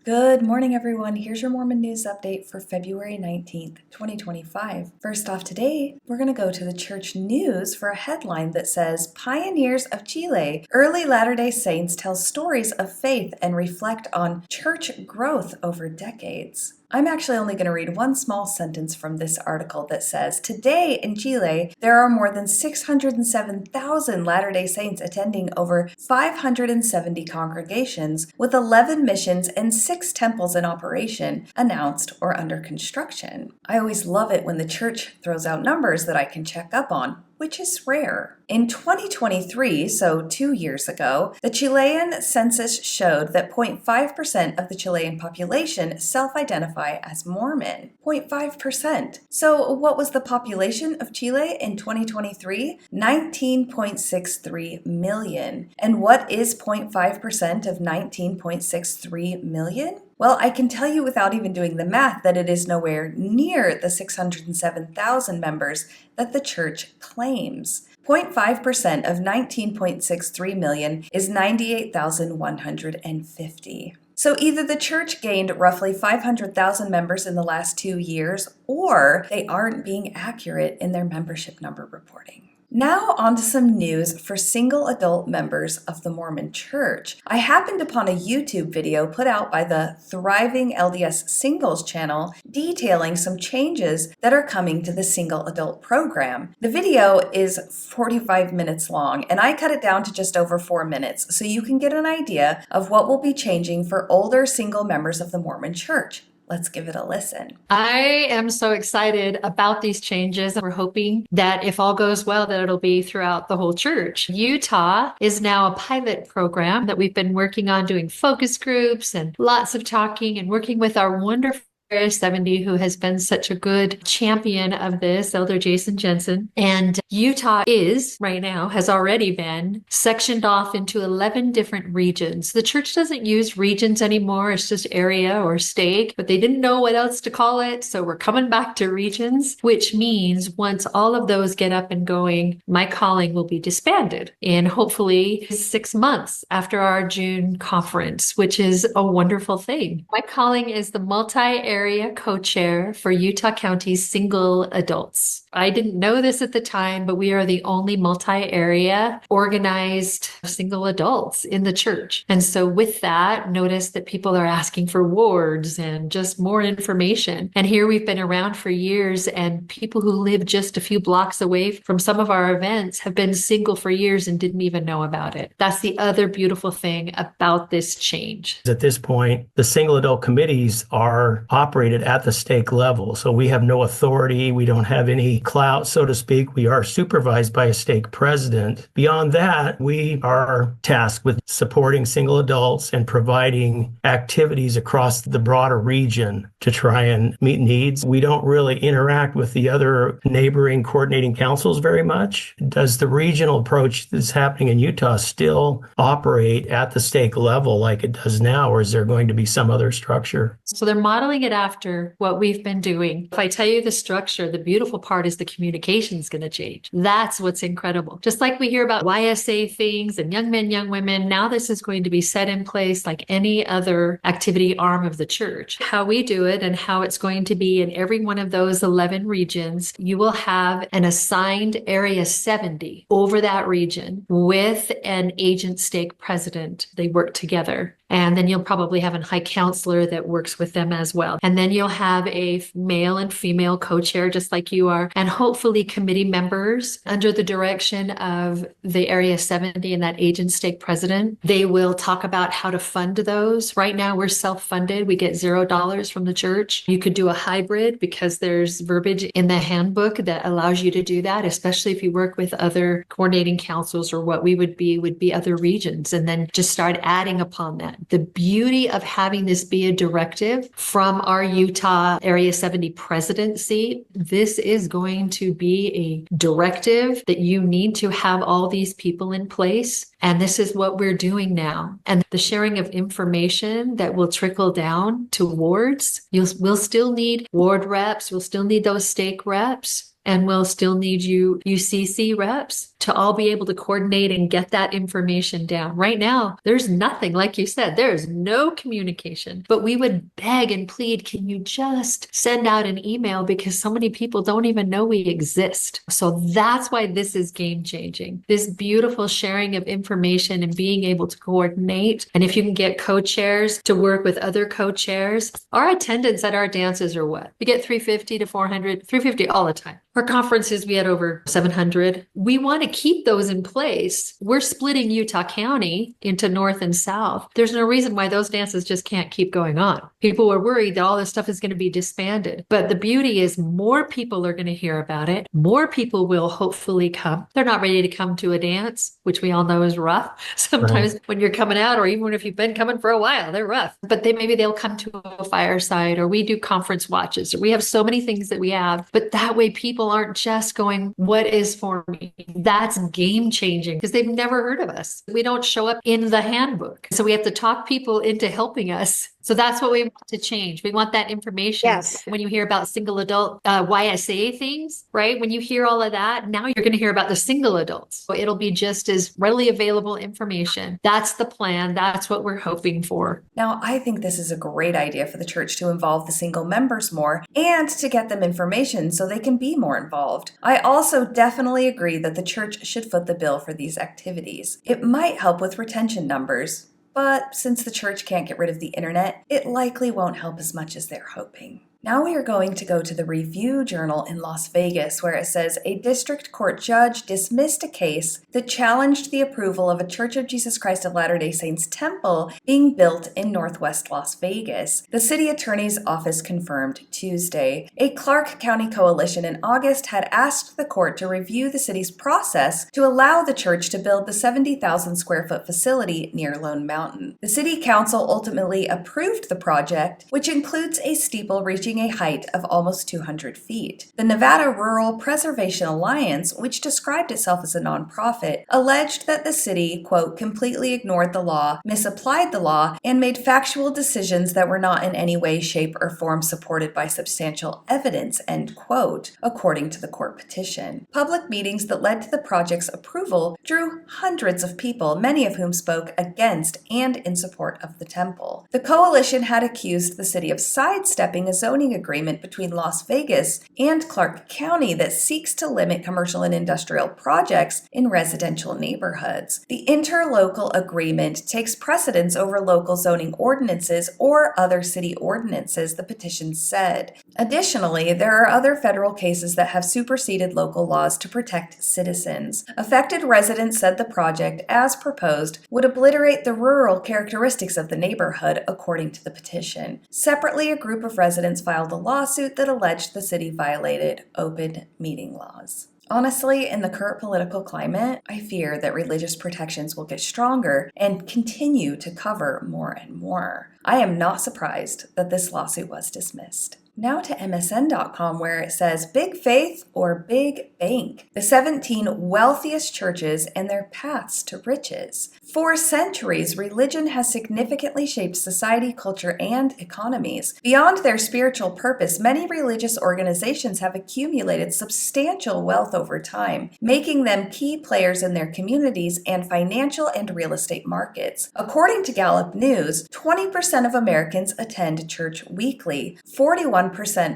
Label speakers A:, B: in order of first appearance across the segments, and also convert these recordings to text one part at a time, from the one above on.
A: Good morning, everyone. Here's your Mormon news update for February 19th, 2025. First off today, we're going to go to the church news for a headline that says, Pioneers of Chile, early Latter-day Saints tell stories of faith and reflect on church growth over decades. I'm actually only going to read one small sentence from this article that says, Today in Chile, there are more than 607,000 Latter-day Saints attending over 570 congregations, with 11 missions and 6 temples in operation, announced or under construction. I always love it when the church throws out numbers that I can check up on, which is rare. In 2023, so 2 years ago, the Chilean census showed that 0.5% of the Chilean population self-identify as Mormon. 0.5%. So what was the population of Chile in 2023? 19.63 million. And what is 0.5% of 19.63 million? Well, I can tell you without even doing the math that it is nowhere near the 607,000 members that the church claims. 0.5% of 19.63 million is 98,150. So either the church gained roughly 500,000 members in the last 2 years, or they aren't being accurate in their membership number reporting. Now on to some news for single adult members of the Mormon Church. I happened upon a YouTube video put out by the Thriving LDS Singles channel detailing some changes that are coming to the single adult program. The video is 45 minutes long, and I cut it down to just over 4 minutes so you can get an idea of what will be changing for older single members of the Mormon Church. Let's give it a listen.
B: I am so excited about these changes. We're hoping that if all goes well, that it'll be throughout the whole church. Utah is now a pilot program that we've been working on, doing focus groups and lots of talking and working with our wonderful Area 70, who has been such a good champion of this, Elder Jason Jensen. And Utah has already been sectioned off into 11 different regions. The church doesn't use regions anymore. It's just area or state, but they didn't know what else to call it. So we're coming back to regions, which means once all of those get up and going, my calling will be disbanded in hopefully 6 months after our June conference, which is a wonderful thing. My calling is the multi-area co-chair for Utah County's single adults. I didn't know this at the time, but we are the only multi-area organized single adults in the church. And so with that, notice that people are asking for wards and just more information. And here we've been around for years, and people who live just a few blocks away from some of our events have been single for years and didn't even know about it. That's the other beautiful thing about this change.
C: At this point, the single adult committees are operated at the stake level. So we have no authority. We don't have any clout, so to speak. We are supervised by a stake president. Beyond that, we are tasked with supporting single adults and providing activities across the broader region to try and meet needs. We don't really interact with the other neighboring coordinating councils very much. Does the regional approach that's happening in Utah still operate at the stake level like it does now, or is there going to be some other structure?
B: So they're modeling it after what we've been doing. If I tell you the structure, the beautiful part is the communication is going to change. That's what's incredible. Just like we hear about YSA things and young men, young women, now this is going to be set in place like any other activity arm of the church. How we do it and how it's going to be in every one of those 11 regions, you will have an assigned Area 70 over that region with an agent stake president. They work together. And then you'll probably have a high counselor that works with them as well. And then you'll have a male and female co-chair, just like you are, and hopefully committee members under the direction of the Area 70 and that agent stake president. They will talk about how to fund those. Right now, we're self-funded. We get $0 from the church. You could do a hybrid because there's verbiage in the handbook that allows you to do that, especially if you work with other coordinating councils or what we would be other regions, and then just start adding upon that. The beauty of having this be a directive from our Utah Area 70 presidency, this is going to be a directive that you need to have all these people in place. And this is what we're doing now. And the sharing of information that will trickle down to wards, we'll still need ward reps, we'll still need those stake reps. And we'll still need you UCC reps to all be able to coordinate and get that information down. Right now, there's nothing, like you said, there's no communication, but we would beg and plead, can you just send out an email, because so many people don't even know we exist. So that's why this is game changing. This beautiful sharing of information and being able to coordinate. And if you can get co-chairs to work with other co-chairs, our attendance at our dances are what? We get 350 to 400, 350 all the time. Our conferences, we had over 700. We want to keep those in place. We're splitting Utah County into North and South. There's no reason why those dances just can't keep going on. People were worried that all this stuff is going to be disbanded. But the beauty is more people are going to hear about it. More people will hopefully come. They're not ready to come to a dance, which we all know is rough. Sometimes when you're coming out, or even if you've been coming for a while, they're rough. But maybe they'll come to a fireside, or we do conference watches, or we have so many things that we have. But that way people aren't just going, what is for me? That's game changing, because they've never heard of us. We don't show up in the handbook. So we have to talk people into helping us. So that's what we want to change. We want that information.
D: Yes.
B: When you hear about single adult YSA things, right? When you hear all of that, now you're going to hear about the single adults. So it'll be just as readily available information. That's the plan. That's what we're hoping for.
A: Now, I think this is a great idea for the church to involve the single members more and to get them information so they can be more involved. I also definitely agree that the church should foot the bill for these activities. It might help with retention numbers. But since the church can't get rid of the internet, it likely won't help as much as they're hoping. Now we are going to go to the Review Journal in Las Vegas, where it says a district court judge dismissed a case that challenged the approval of a Church of Jesus Christ of Latter-day Saints temple being built in northwest Las Vegas. The city attorney's office confirmed Tuesday. A Clark County coalition in August had asked the court to review the city's process to allow the church to build the 70,000 square foot facility near Lone Mountain. The city council ultimately approved the project, which includes a steeple reaching a height of almost 200 feet. The Nevada Rural Preservation Alliance, which described itself as a nonprofit, alleged that the city, quote, completely ignored the law, misapplied the law, and made factual decisions that were not in any way, shape, or form supported by substantial evidence, end quote, according to the court petition. Public meetings that led to the project's approval drew hundreds of people, many of whom spoke against and in support of the temple. The coalition had accused the city of sidestepping a zoning agreement between Las Vegas and Clark County that seeks to limit commercial and industrial projects in residential neighborhoods. The interlocal agreement takes precedence over local zoning ordinances or other city ordinances, the petition said. Additionally, there are other federal cases that have superseded local laws to protect citizens. Affected residents said the project, as proposed, would obliterate the rural characteristics of the neighborhood, according to the petition. Separately, a group of residents filed a lawsuit that alleged the city violated open meeting laws. Honestly, in the current political climate, I fear that religious protections will get stronger and continue to cover more and more. I am not surprised that this lawsuit was dismissed. Now to MSN.com, where it says Big Faith or Big Bank, the 17 wealthiest churches and their paths to riches. For centuries, religion has significantly shaped society, culture, and economies. Beyond their spiritual purpose, many religious organizations have accumulated substantial wealth over time, making them key players in their communities and financial and real estate markets. According to Gallup News, 20% of Americans attend church weekly, 41%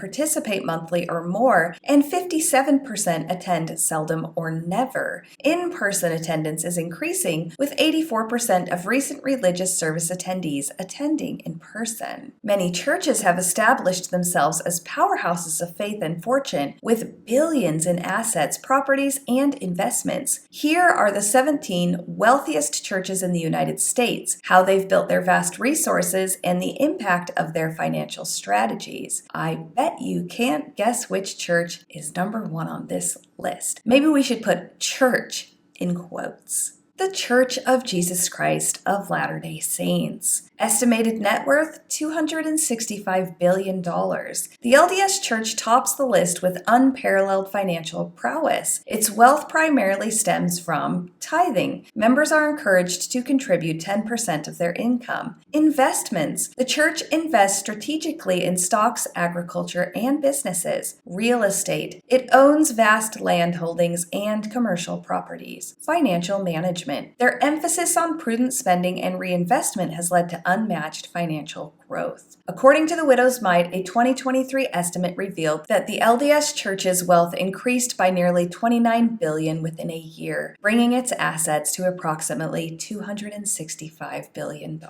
A: participate monthly or more, and 57% attend seldom or never. In-person attendance is increasing, with 84% of recent religious service attendees attending in person. Many churches have established themselves as powerhouses of faith and fortune, with billions in assets, properties, and investments. Here are the 17 wealthiest churches in the United States, how they've built their vast resources, and the impact of their financial strategies. I bet you can't guess which church is number one on this list. Maybe we should put church in quotes. The Church of Jesus Christ of Latter-day Saints. Estimated net worth, $265 billion. The LDS Church tops the list with unparalleled financial prowess. Its wealth primarily stems from tithing. Members are encouraged to contribute 10% of their income. Investments. The church invests strategically in stocks, agriculture, and businesses. Real estate. It owns vast land holdings and commercial properties. Financial management. Their emphasis on prudent spending and reinvestment has led to unmatched financial growth. According to the Widow's Mite, a 2023 estimate revealed that the LDS Church's wealth increased by nearly $29 billion within a year, bringing its assets to approximately $265 billion.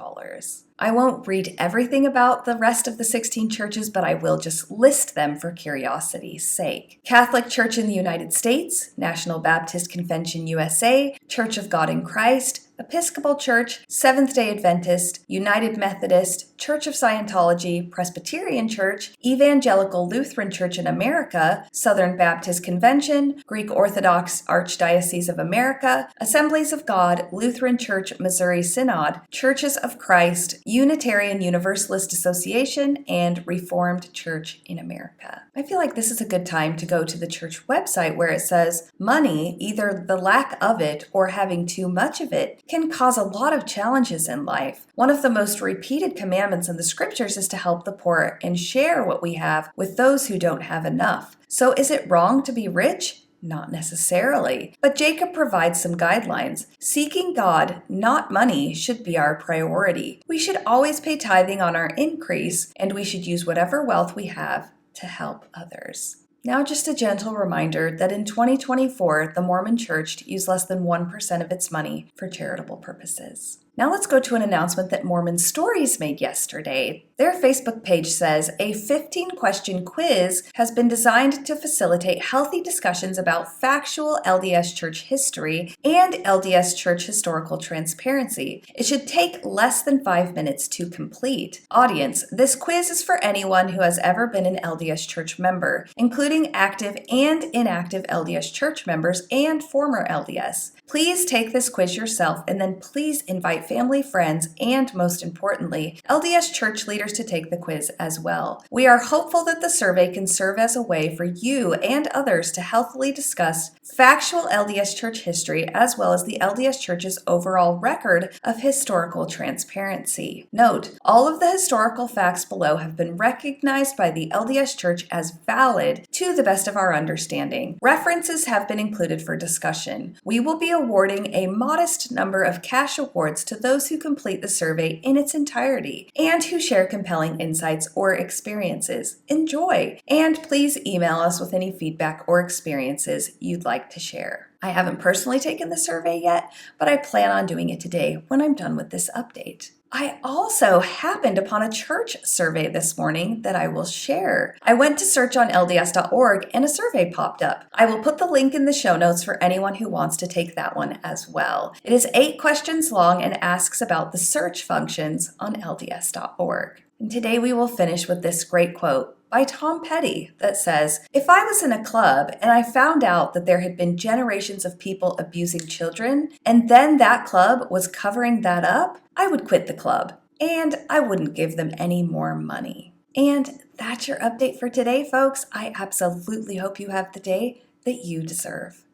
A: I won't read everything about the rest of the 16 churches, but I will just list them for curiosity's sake. Catholic Church in the United States, National Baptist Convention USA, Church of God in Christ, Episcopal Church, Seventh-day Adventist, United Methodist, Church of Scientology, Presbyterian Church, Evangelical Lutheran Church in America, Southern Baptist Convention, Greek Orthodox Archdiocese of America, Assemblies of God, Lutheran Church Missouri Synod, Churches of Christ, Unitarian Universalist Association, and Reformed Church in America. I feel like this is a good time to go to the church website where it says money, either the lack of it or having too much of it, can cause a lot of challenges in life. One of the most repeated commandments in the scriptures is to help the poor and share what we have with those who don't have enough. So is it wrong to be rich? Not necessarily. But Jacob provides some guidelines. Seeking God, not money, should be our priority. We should always pay tithing on our increase, and we should use whatever wealth we have to help others. Now, just a gentle reminder that in 2024, the Mormon Church used less than 1% of its money for charitable purposes. Now let's go to an announcement that Mormon Stories made yesterday. Their Facebook page says a 15-question quiz has been designed to facilitate healthy discussions about factual LDS Church history and LDS Church historical transparency. It should take less than 5 minutes to complete. Audience, this quiz is for anyone who has ever been an LDS Church member, including active and inactive LDS Church members and former LDS. Please take this quiz yourself and then please invite family, friends, and most importantly, LDS Church leaders to take the quiz as well. We are hopeful that the survey can serve as a way for you and others to healthily discuss factual LDS Church history as well as the LDS Church's overall record of historical transparency. Note, all of the historical facts below have been recognized by the LDS Church as valid to the best of our understanding. References have been included for discussion. We will be awarding a modest number of cash awards to those who complete the survey in its entirety and who share compelling insights or experiences. Enjoy! And please email us with any feedback or experiences you'd like to share. I haven't personally taken the survey yet, but I plan on doing it today when I'm done with this update. I also happened upon a church survey this morning that I will share. I went to search on LDS.org and a survey popped up. I will put the link in the show notes for anyone who wants to take that one as well. It is 8 questions long and asks about the search functions on LDS.org. And today we will finish with this great quote by Tom Petty that says, "If I was in a club and I found out that there had been generations of people abusing children, and then that club was covering that up, I would quit the club, and I wouldn't give them any more money." And that's your update for today, folks. I absolutely hope you have the day that you deserve.